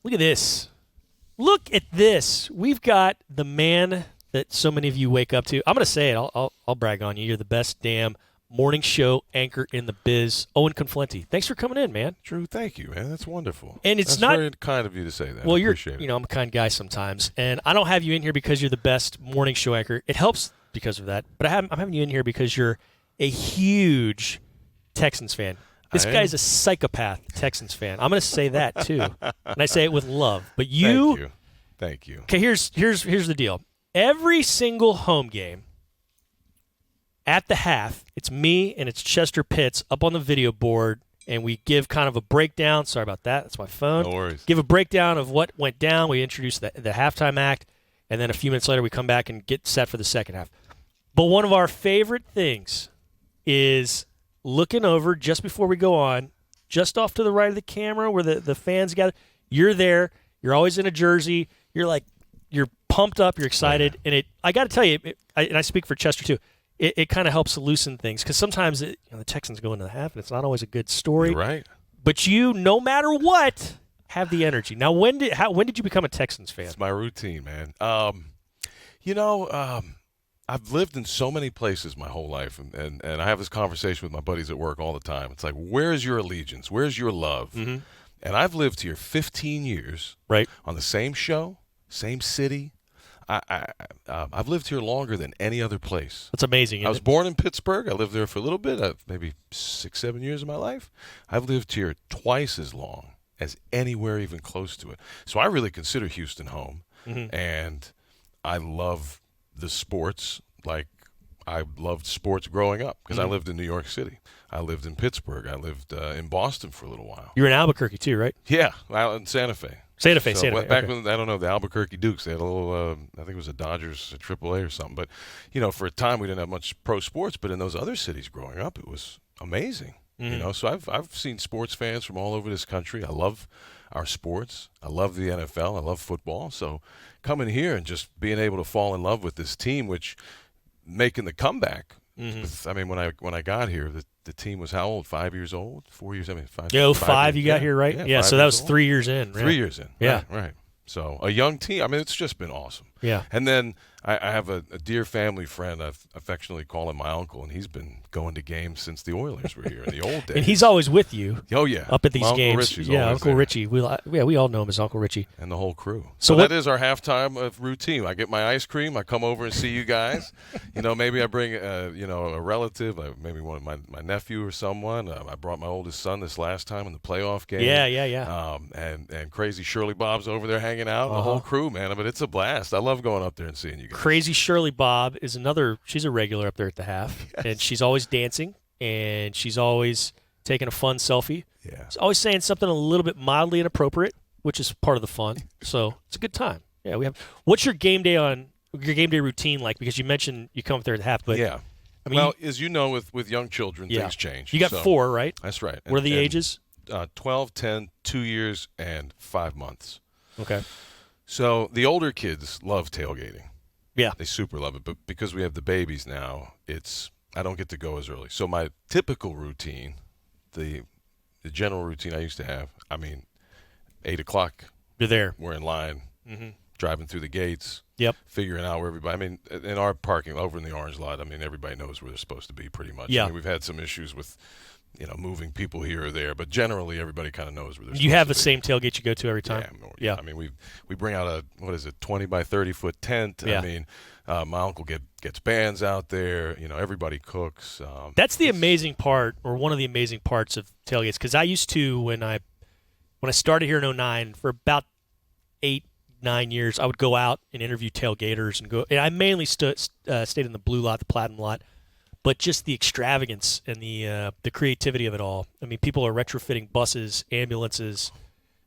Look at this. Look at this. We've got the man that so many of you wake up to. I'm going to say it. I'll brag on you. You're the best damn morning show anchor in the biz. Owen Conflenti. Thanks for coming in, man. Drew, thank you, man. That's wonderful. And it's That's not very kind of you to say that. Well, I appreciate it. I'm a kind guy sometimes, and I don't have you in here because you're the best morning show anchor. It helps because of that, but I'm having you in here because you're a huge Texans fan. This guy's a psychopath Texans fan. I'm going to say that too, and I say it with love. But Thank you. Okay, here's the deal. Every single home game at the half, it's me and it's Chester Pitts up on the video board, and we give kind of a breakdown. Sorry about that. That's my phone. No worries. Give a breakdown of what went down. We introduce the halftime act, and then a few minutes later we come back and get set for the second half. But one of our favorite things is looking over just before we go on, just off to the right of the camera where the fans gather. You're there. You're always in a jersey. You're pumped up. You're excited. And I got to tell you, and I speak for Chester too, it kind of helps loosen things because sometimes the Texans go into the half and it's not always a good story. You're right. But you, no matter what, have the energy. Now, when did you become a Texans fan? It's my routine, man. I've lived in so many places my whole life, and I have this conversation with my buddies at work all the time. It's like, where's your allegiance? Where's your love? Mm-hmm. And I've lived here 15 years, right, on the same show, same city. I've lived here longer than any other place. That's amazing. I was born in Pittsburgh. I lived there for a little bit, maybe 6-7 years of my life. I've lived here twice as long as anywhere even close to it. So I really consider Houston home, and I love the sports like I loved sports growing up because I lived in New York City. I lived in Pittsburgh. I lived in Boston for a little while. You were in Albuquerque too, right? Yeah, out in Santa Fe. Santa Fe. Back when, I don't know, the Albuquerque Dukes, they had a little, I think it was the Dodgers at AAA or something. But, for a time we didn't have much pro sports, but in those other cities growing up, it was amazing. So I've seen sports fans from all over this country. I love our sports. I love the NFL. I love football. So coming here and just being able to fall in love with this team, which making the comeback. When I got here, the team was how old? 5 years old? 4 years? 5. Yeah, 05 you got here, right? Yeah, so that was 3 years in. Right? 3 years in. Yeah. Right. So a young team. It's just been awesome. Yeah. And then I have a dear family friend. I affectionately call him my uncle, and he's been going to games since the Oilers were here in the old days. And he's always with you. Oh, yeah. Up at these Uncle games. Richie's yeah, always Uncle there. Richie. We all know him as Uncle Richie. And the whole crew. So that is our halftime routine. I get my ice cream. I come over and see you guys. Maybe I bring a relative, maybe one of my nephew or someone. I brought my oldest son this last time in the playoff game. Yeah. And crazy Shirley Bob's over there hanging out. The whole crew, man. But it's a blast. I love going up there and seeing you guys. Crazy Shirley Bob is she's a regular up there at the half. Yes. And she's always dancing, and she's always taking a fun selfie. Yeah. She's always saying something a little bit mildly inappropriate, which is part of the fun. So it's a good time. Yeah, what's your game day routine like? Because you mentioned you come up there at the half, but yeah. As you know, with young children, things change. You got 4, right? That's right. What are the ages? 12, 10, 2 years, and 5 months. Okay. So the older kids love tailgating. Yeah. They super love it. But because we have the babies now, I don't get to go as early. So my typical routine, the general routine I used to have, 8 o'clock. You're there. We're in line, driving through the gates. Yep. Figuring out where everybody, in our parking, over in the orange lot, everybody knows where they're supposed to be pretty much. Yeah. We've had some issues with, moving people here or there, but generally everybody kind of knows where they're supposed to be. You have the same tailgate you go to every time? Yeah. We bring out a 20 by 30 foot tent. Yeah. My uncle gets bands out there. Everybody cooks. That's the amazing part, or one of the amazing parts of tailgates, because I used to, when I started here in 2009, for about 8-9 years, I would go out and interview tailgaters and I mainly stayed in the blue lot, the platinum lot. But just the extravagance and the creativity of it all. People are retrofitting buses, ambulances.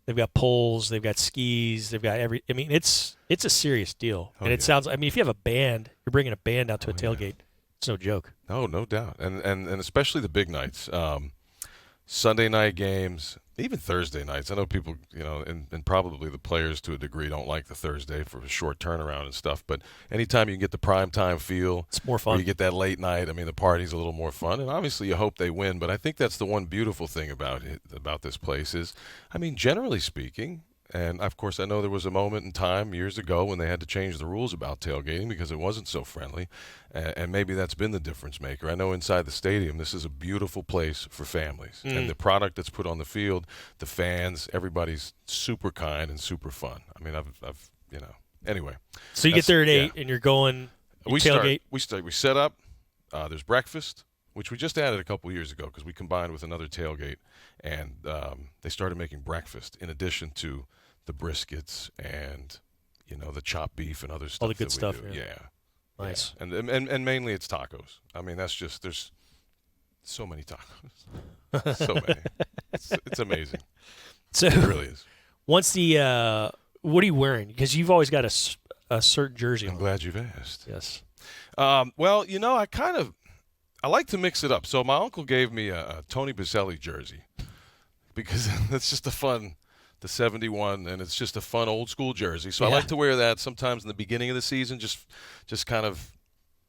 They've got poles. They've got skis. They've got it's a serious deal. And it sounds. If you have a band, you're bringing a band out to a tailgate. Yeah. It's no joke. No doubt. And especially the big nights, Sunday night games, even Thursday nights. I know people, and probably the players to a degree don't like the Thursday for a short turnaround and stuff. But anytime you can get the prime time feel, it's more fun. Or you get that late night. The party's a little more fun, and obviously you hope they win. But I think that's the one beautiful thing about this place is, generally speaking, And, of course, I know there was a moment in time years ago when they had to change the rules about tailgating because it wasn't so friendly, and maybe that's been the difference maker. I know inside the stadium, this is a beautiful place for families, and the product that's put on the field, the fans, everybody's super kind and super fun. I mean, I've anyway. So you get there at 8, and you're going tailgate? We set up. There's breakfast, which we just added a couple years ago because we combined with another tailgate, and they started making breakfast in addition to the briskets and the chopped beef and other stuff. All the good stuff. Yeah. Nice. Yeah. And mainly it's tacos. I mean, that's just there's so many tacos, so many. It's amazing. So it really is. Once the what are you wearing? Because you've always got a certain jersey on. I'm glad you've asked. Yes. Well, I like to mix it up. So my uncle gave me a Tony Baselli jersey because that's just the 71, and it's just a fun old school jersey. So I like to wear that sometimes in the beginning of the season, just kind of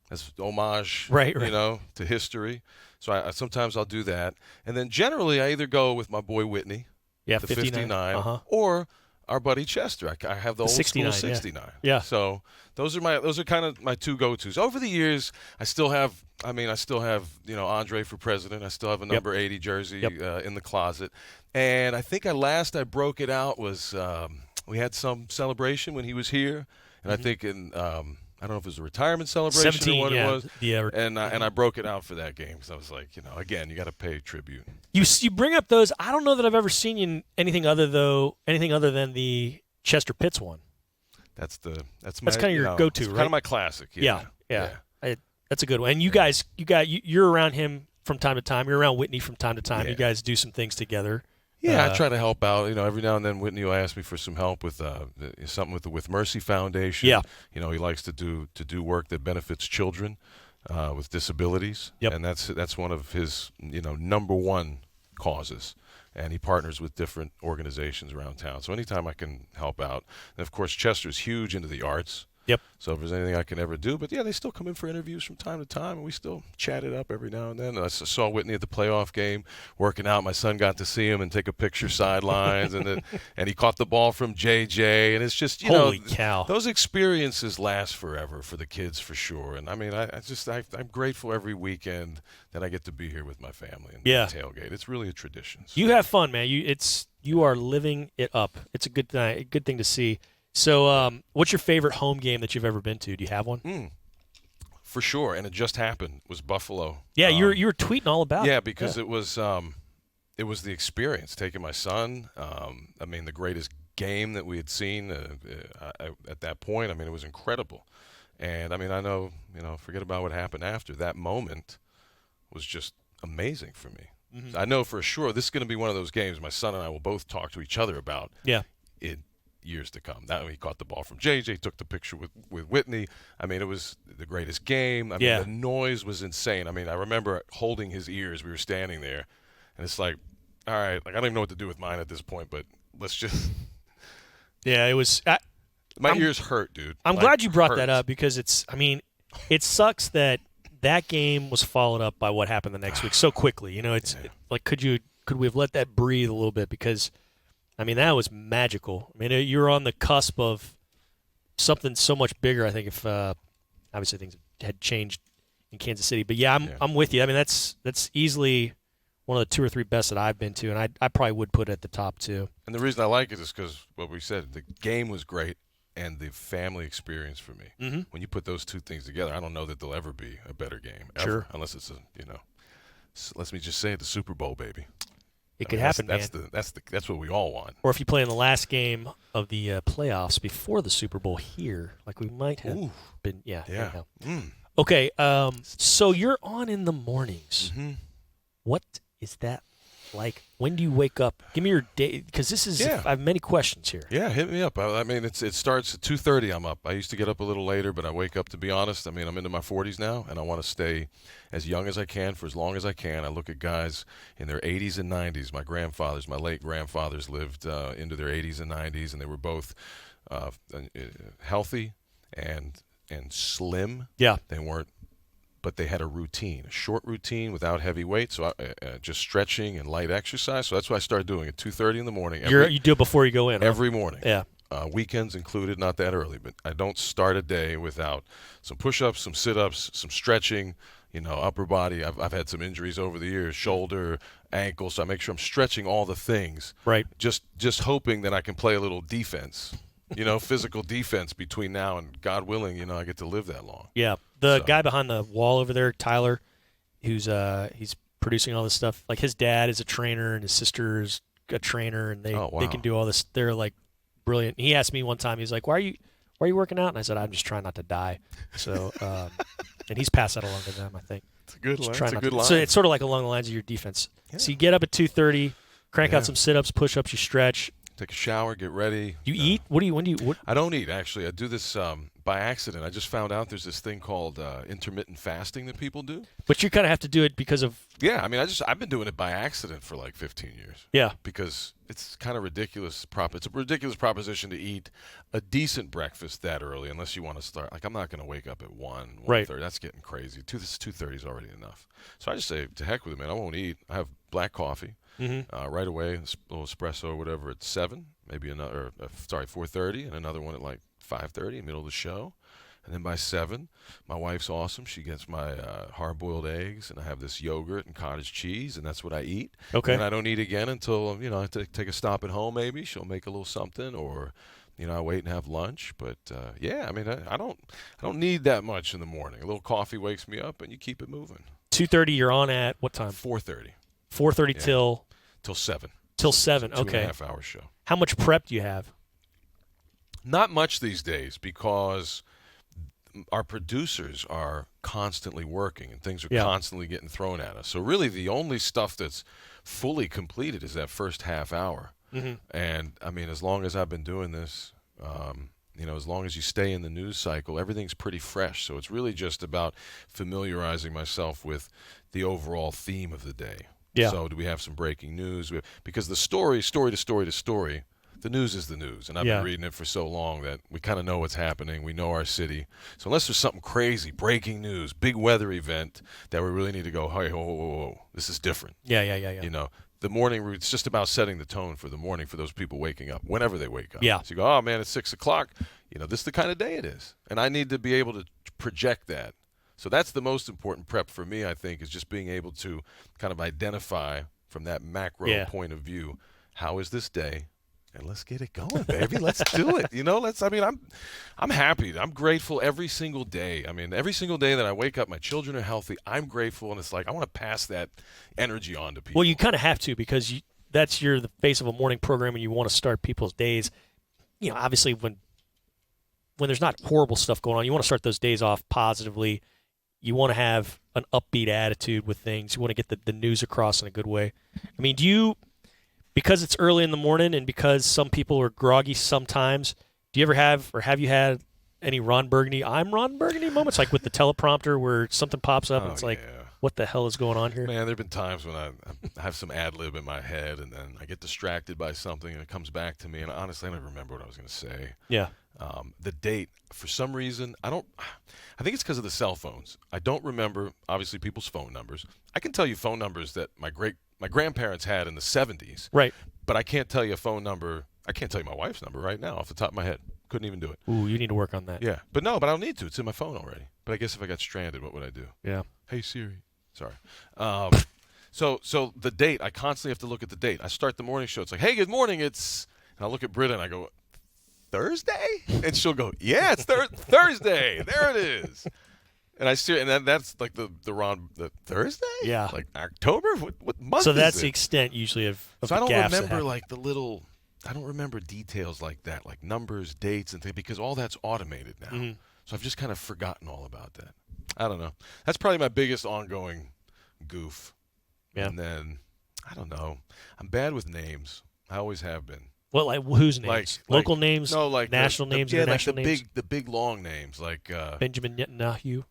as homage, right. To history. So I sometimes I'll do that, and then generally I either go with my boy Whitney, the 59, or our buddy Chester. I have the old 69, school 69. Yeah. So those are kind of my two go-tos. Over the years, I still have Andre for president. I still have a number 80 jersey in the closet. And I think I broke it out was we had some celebration when he was here, and I think I don't know if it was a retirement celebration 17, or what it was. Yeah. And I broke it out for that game because I was like, again, you got to pay tribute. You bring up those. I don't know that I've ever seen you in anything other than the Chester Pitts one. That's kind of your go-to, right? Kind of my classic. Yeah. That's a good one. And you're around him from time to time. You're around Whitney from time to time. Yeah. You guys do some things together. Yeah, I try to help out. Every now and then Whitney will ask me for some help with something with the With Mercy Foundation. Yeah. He likes to do work that benefits children with disabilities. Yep. And that's one of his number one causes. And he partners with different organizations around town. So anytime I can help out. And of course Chester's huge into the arts. Yep. So if there's anything I can ever do, but yeah, they still come in for interviews from time to time, and we still chat it up every now and then. I saw Whitney at the playoff game working out. My son got to see him and take a picture sidelines, and he caught the ball from JJ, and it's just holy cow, those experiences last forever for the kids for sure. And I mean, I'm grateful every weekend that I get to be here with my family and tailgate. It's really a tradition. So. You have fun, man. You are living it up. It's a good thing to see. So, what's your favorite home game that you've ever been to? Do you have one? For sure, and it just happened. Was Buffalo? Yeah, you were tweeting all about it. Yeah, because it was the experience taking my son. I mean, the greatest game that we had seen at that point. I mean, it was incredible, and I mean, I know forget about what happened after. That moment was just amazing for me. Mm-hmm. I know for sure this is going to be one of those games my son and I will both talk to each other about. Yeah. In years to come. Now he caught the ball from JJ, took the picture with Whitney. I mean, it was the greatest game. I mean, the noise was insane. I mean, I remember holding his ears. We were standing there, and it's like, all right, I don't even know what to do with mine at this point, but let's just. Yeah, it was. My ears hurt, dude. I'm glad you brought that up because it sucks that game was followed up by what happened the next week so quickly. Like, could we have let that breathe a little bit because. I mean, that was magical. I mean, you were on the cusp of something so much bigger. I think if obviously things had changed in Kansas City, but I'm with you. I mean, that's easily one of the 2 or 3 best that I've been to, and I probably would put it at the top too. And the reason I like it is because what we said, the game was great, and the family experience for me. Mm-hmm. When you put those two things together, I don't know that there'll ever be a better game. Ever, sure. Unless it's let me just say it, the Super Bowl, baby. It could happen, man. That's what we all want. Or if you play in the last game of the playoffs before the Super Bowl here, like we might have been. Yeah. Okay, so you're on in the mornings. Mm-hmm. What is that like? When do you wake up? Give me your day, because this is. I have many questions here. Yeah, hit me up. I mean, it starts at 2:30. I'm up. I used to get up a little later, but I wake up. To be honest, I mean, I'm into my 40s now, and I want to stay as young as I can for as long as I can. I look at guys in their 80s and 90s. My late grandfathers lived into their 80s and 90s, and they were both healthy and slim. Yeah, they weren't but they had a short routine without heavy weight, so just stretching and light exercise. So that's what I started doing at 2:30 in the morning. You do it before you go in, every morning. Yeah. Weekends included, not that early, but I don't start a day without some push-ups, some sit-ups, some stretching, upper body. I've had some injuries over the years, shoulder, ankle, so I make sure I'm stretching all the things. Right. Just hoping that I can play a little defense, physical defense between now and, God willing, I get to live that long. Yeah. The guy behind the wall over there, Tyler, who's he's producing all this stuff. Like his dad is a trainer and his sister is a trainer, and they can do all this. They're like brilliant. He asked me one time, he's like, why are you working out? And I said, I'm just trying not to die. So and he's passed that along to them, I think. It's a good line. So it's sort of like along the lines of your defense. Yeah. So you get up at 2:30, crank out some sit-ups, push-ups, you stretch. Take a shower, get ready. You eat? When do you? I don't eat, actually. I do this by accident. I just found out there's this thing called intermittent fasting that people do. But you kind of have to do it because of. Yeah, I mean, I've been doing it by accident for like 15 years. Yeah. Because it's kind of ridiculous. It's a ridiculous proposition to eat a decent breakfast that early, unless you want to start. Like, I'm not going to wake up at 1:30. Right. That's getting crazy. 2:30 is already enough. So I just say, to heck with it, man. I won't eat. I have black coffee. Mm-hmm. Right away, a little espresso or whatever at 7, maybe 4:30, and another one at like 5:30, middle of the show. And then by 7, my wife's awesome. She gets my hard-boiled eggs, and I have this yogurt and cottage cheese, and that's what I eat. Okay. And I don't eat again until, I take a stop at home maybe. She'll make a little something, or, I wait and have lunch. But, yeah, I mean, I don't need that much in the morning. A little coffee wakes me up, and you keep it moving. 2:30, you're on at what time? 4:30. 4:30 till 7. Till 7. Okay. 2.5-hour show. How much prep do you have? Not much these days, because our producers are constantly working and things are constantly getting thrown at us. So really the only stuff that's fully completed is that first half hour. Mm-hmm. And I mean, as long as I've been doing this, as long as you stay in the news cycle, everything's pretty fresh. So it's really just about familiarizing myself with the overall theme of the day. Yeah. So do we have some breaking news? Because the story to story, the news is the news. And I've been reading it for so long that we kind of know what's happening. We know our city. So unless there's something crazy, breaking news, big weather event, that we really need to go, hey, whoa, this is different. Yeah. The morning route, it's just about setting the tone for the morning for those people waking up, whenever they wake up. Yeah. So you go, oh, man, it's 6 o'clock. This is the kind of day it is. And I need to be able to project that. So that's the most important prep for me, I think, is just being able to kind of identify from that macro point of view, how is this day? And let's get it going, baby. Let's do it. I'm happy. I'm grateful every single day. I mean, every single day that I wake up, my children are healthy. I'm grateful, and it's like I want to pass that energy on to people. Well, you kind of have to, because you're the face of a morning program, and you want to start people's days. Obviously, when there's not horrible stuff going on, you want to start those days off positively. You want to have an upbeat attitude with things. You want to get the news across in a good way. I mean, because it's early in the morning and because some people are groggy sometimes, do you ever have you had any I'm Ron Burgundy moments, like with the teleprompter where something pops up and it's like, what the hell is going on here? Man, there have been times when I have some ad-lib in my head and then I get distracted by something and it comes back to me, and honestly, I don't remember what I was going to say. Yeah. The date, for some reason, I think it's because of the cell phones. I don't remember, obviously, people's phone numbers. I can tell you phone numbers that my grandparents had in the 70s. Right. But I can't tell you a phone number. I can't tell you my wife's number right now off the top of my head. Couldn't even do it. Ooh, you need to work on that. Yeah. But I don't need to. It's in my phone already. But I guess if I got stranded, what would I do? Yeah. Hey, Siri. Sorry. So the date, I constantly have to look at the date. I start the morning show. It's like, hey, good morning. And I look at Britta and I go, Thursday? And she'll go, yeah, it's Thursday. There it is. And I see, and that's like the Thursday? Yeah. Like October? What month so is that's it? the extent usually of So the I don't gaffes remember I don't remember details like that, like numbers, dates, and things, because all that's automated now. Mm-hmm. So I've just kind of forgotten all about that. I don't know. That's probably my biggest ongoing goof. Yeah. And then, I don't know. I'm bad with names. I always have been. Well, like whose names? Local names? No, like national names? Yeah, international like names? the big long names, like Benjamin Netanyahu.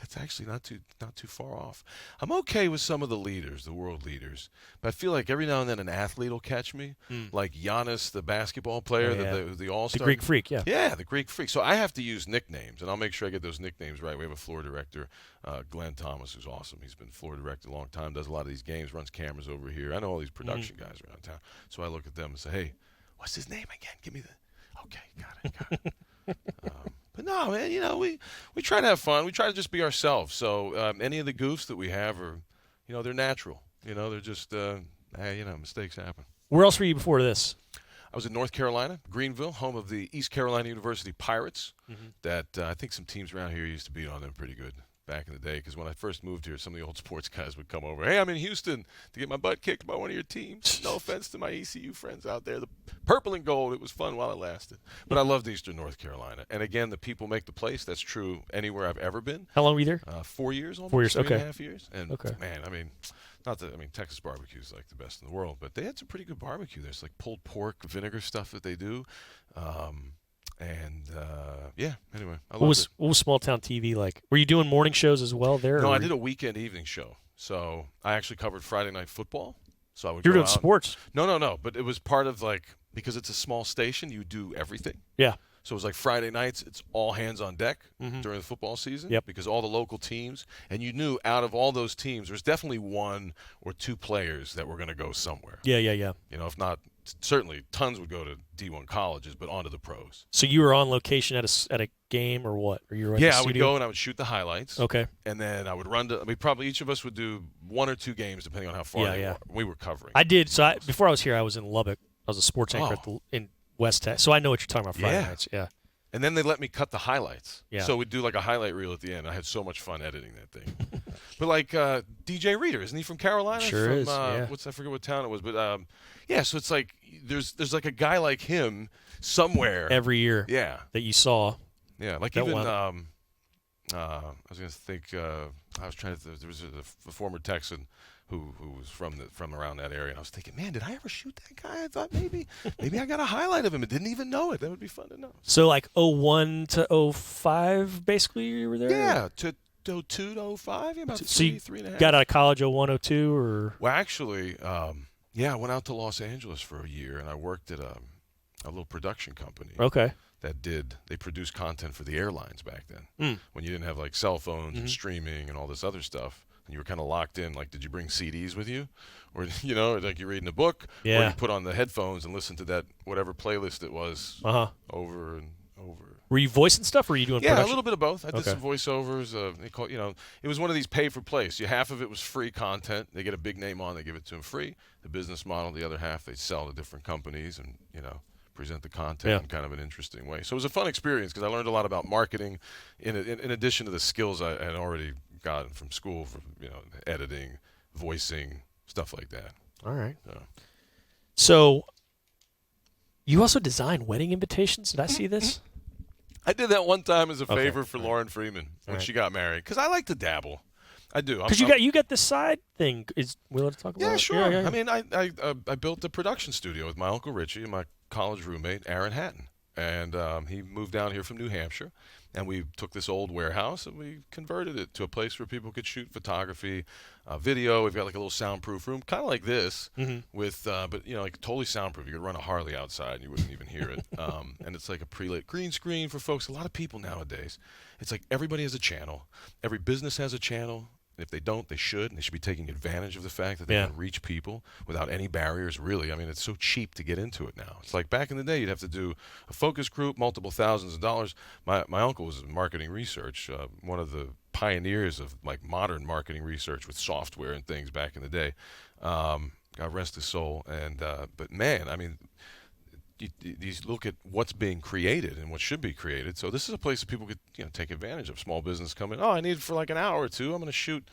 That's actually not too far off. I'm okay with some of the leaders, the world leaders, but I feel like every now and then an athlete will catch me, like Giannis, the basketball player, the All-Star. The Greek Freak, yeah. Yeah, the Greek Freak. So I have to use nicknames, and I'll make sure I get those nicknames right. We have a floor director, Glenn Thomas, who's awesome. He's been floor director a long time, does a lot of these games, runs cameras over here. I know all these production guys around town. So I look at them and say, hey, what's his name again? Give me the – okay, got it. But no, man, we try to have fun. We try to just be ourselves. So any of the goofs that we have are, they're natural. They're just, mistakes happen. Where else were you before this? I was in North Carolina, Greenville, home of the East Carolina University Pirates. That I think some teams around here used to beat on them pretty good back in the day. Because when I first moved here, some of the old sports guys would come over. Hey, I'm in Houston to get my butt kicked by one of your teams. No offense to my ECU friends out there. The purple and gold, it was fun while it lasted. But I loved Eastern North Carolina. And again, the people make the place. That's true anywhere I've ever been. How long were you there? 4 years almost. 4 years, okay. 3.5 years. And man, Texas barbecue is like the best in the world, but they had some pretty good barbecue. There's like pulled pork, vinegar stuff that they do. Anyway, what was small town TV like? Were you doing morning shows as well there? No, I did a weekend evening show. So I actually covered Friday night football. So I would. You were go doing out. Sports? No. But it was part of because it's a small station, you do everything. Yeah. So it was like Friday nights, it's all hands on deck during the football season. Yep. Because all the local teams, and you knew out of all those teams, there's definitely one or two players that were going to go somewhere. Yeah. If not, certainly tons would go to D1 colleges, but onto the pros. So you were on location at a game or what? Or you were I would go and I would shoot the highlights. Okay. And then I would run to. Probably each of us would do one or two games depending on how far we were covering. I did. So before I was here, I was in Lubbock. I was a sports anchor in West Texas. So I know what you're talking about. Friday nights. Yeah. And then they let me cut the highlights. Yeah. So we'd do like a highlight reel at the end. I had so much fun editing that thing. But like DJ Reader, isn't he from Carolina? Sure is. I forget what town it was, but so it's like there's like a guy like him somewhere every year. Yeah. That you saw. Yeah, like even I was going to think I was trying to. There was a former Texan who was from around that area, and I was thinking, man, did I ever shoot that guy? I thought maybe I got a highlight of him and didn't even know it. That would be fun to know. So like 01 to 05, basically, you were there? Yeah, to 02 to 05, about so you 3.5. Got out of college 01, 02, or? Well, actually, I went out to Los Angeles for a year, and I worked at a little production company. Okay. They produced content for the airlines back then, when you didn't have like cell phones and streaming and all this other stuff. And you were kind of locked in. Like, did you bring CDs with you, or like you're reading a book, or you put on the headphones and listen to that whatever playlist it was over and over. Were you voicing stuff, or were you doing production? A little bit of both. I did some voiceovers. It was one of these pay for play. So half of it was free content. They get a big name on, they give it to them free. The business model, the other half, they sell to different companies and present the content in kind of an interesting way. So it was a fun experience because I learned a lot about marketing, in addition to the skills I had already gotten from school, from editing, voicing, stuff like that. All right. So you also design wedding invitations. Did I see this? I did that one time as a favor for Lauren Freeman when she got married, because I like to dabble. I do. Because you got this side thing. Is we allowed to talk about? Yeah, it? sure. Yeah. I mean, I built a production studio with my Uncle Richie and my college roommate Aaron Hatton, and he moved down here from New Hampshire, and we took this old warehouse and we converted it to a place where people could shoot photography, video. We've got like a little soundproof room, kind of like this, with but like totally soundproof. You could run a Harley outside and you wouldn't even hear it. And it's like a pre-lit green screen for folks. A lot of people nowadays, it's like everybody has a channel. Every business has a channel. If they don't, they should, and they should be taking advantage of the fact that they can reach people without any barriers, really. I mean, it's so cheap to get into it now. It's like back in the day, you'd have to do a focus group, multiple thousands of dollars. My uncle was in marketing research, one of the pioneers of like modern marketing research with software and things back in the day. God rest his soul. And but man, I mean, you look at what's being created and what should be created. So this is a place that people could take advantage of. Small business come in. Oh, I need it for like an hour or two. I'm going to shoot,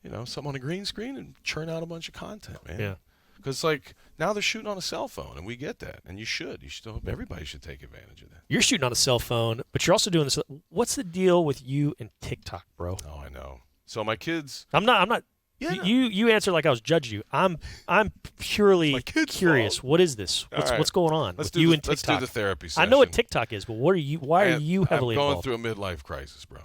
something on a green screen and churn out a bunch of content, man. Yeah. Because like now they're shooting on a cell phone, and we get that, and you should. Everybody should take advantage of that. You're shooting on a cell phone, but you're also doing this. What's the deal with you and TikTok, bro? Oh, I know. So my kids. I'm not. Yeah, you answer like I was judging you. I'm purely curious. Fault. What is this? What's going on with you and TikTok? Let's do the therapy session. I know what TikTok is, but why are you heavily involved? I'm going through a midlife crisis, bro.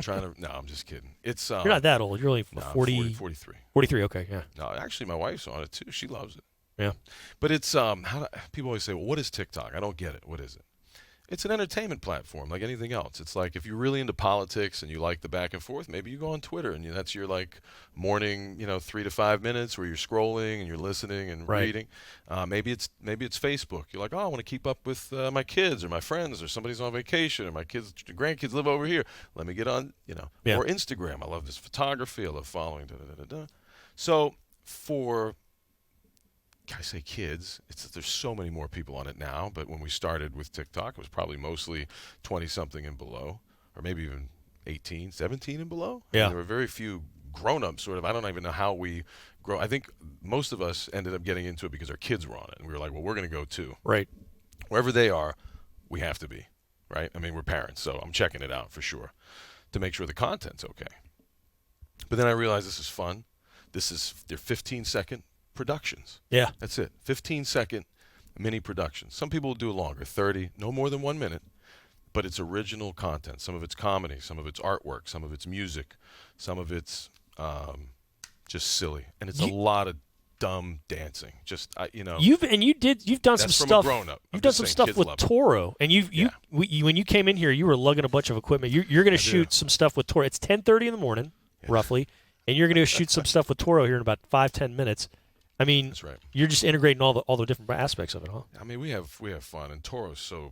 No, I'm just kidding. It's You're not that old. You're only 40, 43. 43. Okay, yeah. No, actually, my wife's on it too. She loves it. Yeah. But it's people always say, well, what is TikTok? I don't get it. What is it? It's an entertainment platform like anything else. It's like if you're really into politics and you like the back and forth, maybe you go on Twitter and that's your like morning, 3 to 5 minutes where you're scrolling and you're listening and reading. Maybe it's Facebook. You're like, oh, I want to keep up with my kids or my friends or somebody's on vacation or my grandkids live over here. Let me get on, Or Instagram. I love this photography. I love following. So for I say kids, there's so many more people on it now, but when we started with TikTok, it was probably mostly 20-something and below, or maybe even 18, 17 and below. Yeah. There were very few grown-ups, sort of. I don't even know how we grow. I think most of us ended up getting into it because our kids were on it, and we were like, well, we're going to go too. Right. Wherever they are, we have to be, right? I mean, we're parents, so I'm checking it out for sure to make sure the content's okay. But then I realized this is fun. They're 15-second productions. Yeah. That's it. 15-second mini productions. Some people will do longer, 30, no more than 1 minute, but it's original content. Some of it's comedy, some of it's artwork, some of it's music, some of it's just silly. And it's a lot of dumb dancing. Just You've done some stuff. You've done some stuff with Toro, and when you came in here, you were lugging a bunch of equipment. You're going to shoot some stuff with Toro. It's 10:30 in the morning, roughly, and you're going to shoot some stuff with Toro here in about 5-10 minutes. I mean, that's right. You're just integrating all the different aspects of it, huh? I mean, we have fun, and Toro's so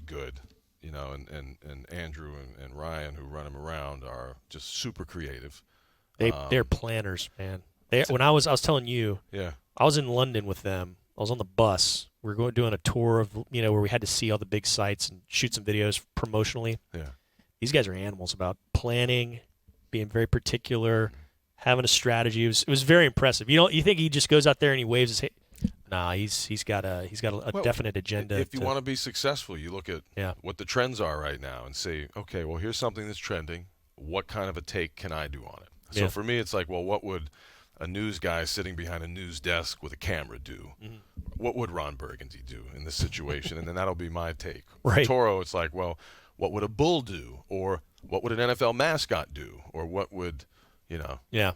good, and Andrew and Ryan, who run him around, are just super creative. They're planners, man. When I was telling you, I was in London with them. I was on the bus. We were doing a tour of where we had to see all the big sites and shoot some videos promotionally. Yeah, these guys are animals about planning, being very particular. Having a strategy, it was very impressive. You think he just goes out there and he waves his hand? Nah, he's got a definite agenda. If you want to be successful, you look at what the trends are right now and say, okay, well, here's something that's trending. What kind of a take can I do on it? So for me, it's like, well, what would a news guy sitting behind a news desk with a camera do? Mm-hmm. What would Ron Burgundy do in this situation? And then that'll be my take. Right. For Toro, it's like, well, what would a bull do? Or what would an NFL mascot do? Or what would Yeah.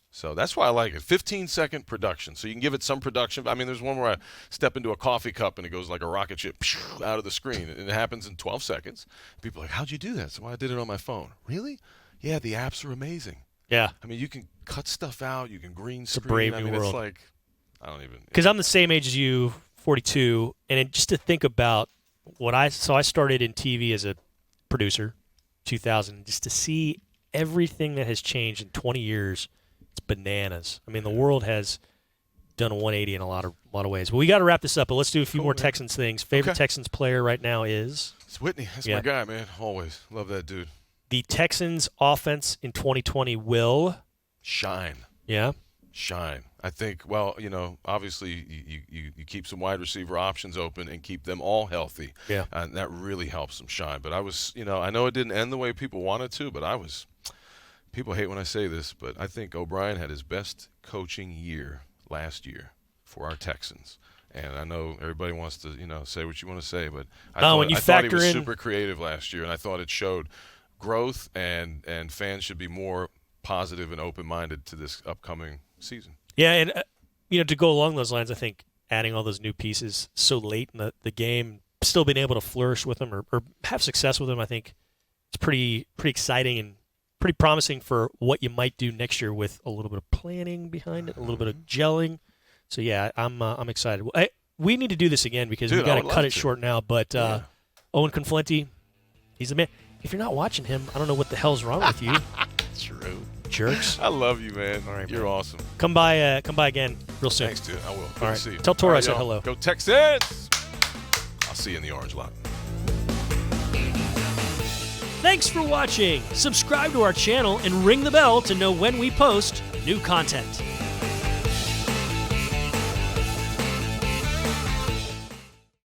So that's why I like it. 15-second production. So you can give it some production. I mean, there's one where I step into a coffee cup and it goes like a rocket ship out of the screen. And it happens in 12 seconds. People are like, how'd you do that? So I did it on my phone. Really? Yeah, the apps are amazing. Yeah. I mean, you can cut stuff out. You can green screen. It's a brave new world. It's like, I don't even. Because I'm the same age as you, 42. And just to think about I started in TV as a producer, 2000, just to see everything that has changed in 20 years, it's bananas. I mean, the world has done a 180 in a lot of ways. But we got to wrap this up, but let's do a few more Texans things. Favorite Texans player right now is? It's Whitney. That's my guy, man. Always. Love that dude. The Texans offense in 2020 will? Shine. Yeah? Shine. I think, well, obviously you keep some wide receiver options open and keep them all healthy. Yeah. And that really helps them shine. But I was, I know it didn't end the way people wanted to, but people hate when I say this, but I think O'Brien had his best coaching year last year for our Texans. And I know everybody wants to, say what you want to say, but I thought he was super creative last year, and I thought it showed growth, and fans should be more positive and open-minded to this upcoming season. Yeah, and to go along those lines, I think adding all those new pieces so late in the game, still being able to flourish with them or have success with them, I think it's pretty exciting and pretty promising for what you might do next year with a little bit of planning behind it, a little bit of gelling. So yeah, I'm excited. We need to do this again because we got to cut it short now. But Owen Conflenti, he's the man. If you're not watching him, I don't know what the hell's wrong with you. True. Jerks. I love you, man. All right, you're awesome. Come by again real soon. Thanks, dude. I will. Good All right. to see you. Tell Toro I said hello. Go Texans! I'll see you in the orange lot. Thanks for watching. Subscribe to our channel and ring the bell to know when we post new content.